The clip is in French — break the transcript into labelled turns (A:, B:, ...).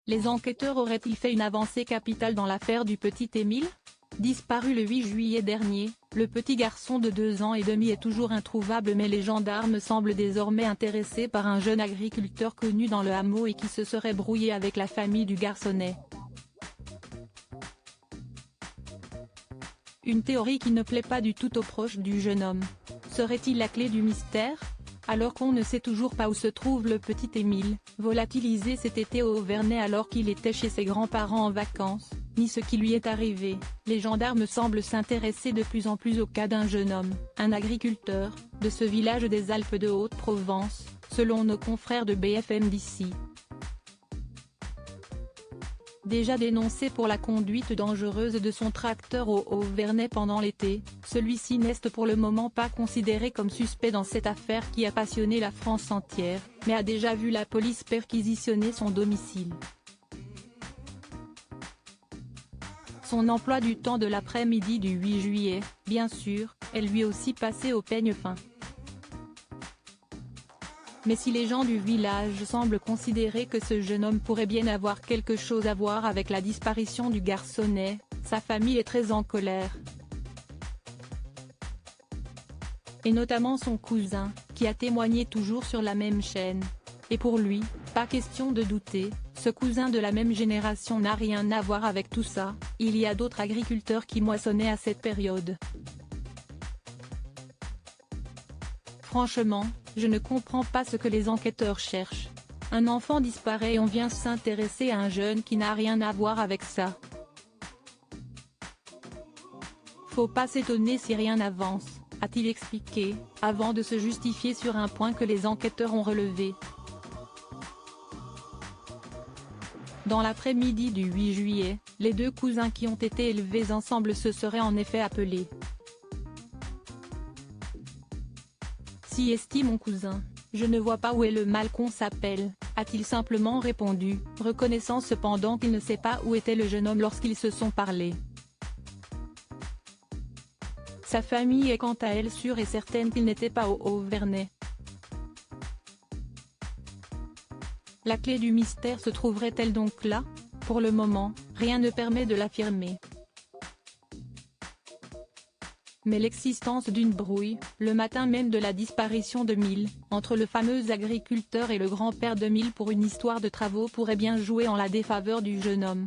A: Les enquêteurs auraient-ils fait une avancée capitale dans l'affaire du petit Émile? Disparu le 8 juillet dernier, le petit garçon de 2 ans et demi est toujours introuvable, mais les gendarmes semblent désormais intéressés par un jeune agriculteur connu dans le hameau et qui se serait brouillé avec la famille du garçonnet. Une théorie qui ne plaît pas du tout aux proches du jeune homme. Serait-il la clé du mystère? Alors qu'on ne sait toujours pas où se trouve le petit Émile, volatilisé cet été au Auvernais alors qu'il était chez ses grands-parents en vacances, ni ce qui lui est arrivé, les gendarmes semblent s'intéresser de plus en plus au cas d'un jeune homme, un agriculteur, de ce village des Alpes de Haute-Provence, selon nos confrères de BFM d'ici. Déjà dénoncé pour la conduite dangereuse de son tracteur au Auvernais pendant l'été, celui-ci n'est pour le moment pas considéré comme suspect dans cette affaire qui a passionné la France entière, mais a déjà vu la police perquisitionner son domicile. Son emploi du temps de l'après-midi du 8 juillet, bien sûr, est lui aussi passé au peigne fin. Mais si les gens du village semblent considérer que ce jeune homme pourrait bien avoir quelque chose à voir avec la disparition du garçonnet, sa famille est très en colère. Et notamment son cousin, qui a témoigné toujours sur la même chaîne. Et pour lui, pas question de douter, ce cousin de la même génération n'a rien à voir avec tout ça, il y a d'autres agriculteurs qui moissonnaient à cette période. Franchement, je ne comprends pas ce que les enquêteurs cherchent. Un enfant disparaît et on vient s'intéresser à un jeune qui n'a rien à voir avec ça. Faut pas s'étonner si rien n'avance, a-t-il expliqué, avant de se justifier sur un point que les enquêteurs ont relevé. Dans l'après-midi du 8 juillet, les deux cousins qui ont été élevés ensemble se seraient en effet appelés. Si estime mon cousin, je ne vois pas où est le mal qu'on s'appelle, a-t-il simplement répondu, reconnaissant cependant qu'il ne sait pas où était le jeune homme lorsqu'ils se sont parlé. Sa famille est quant à elle sûre et certaine qu'il n'était pas au Auvernais. La clé du mystère se trouverait-elle donc là? Pour le moment, rien ne permet de l'affirmer. Mais l'existence d'une brouille, le matin même de la disparition d'Émile, entre le fameux agriculteur et le grand-père d'Émile pour une histoire de travaux pourrait bien jouer en la défaveur du jeune homme.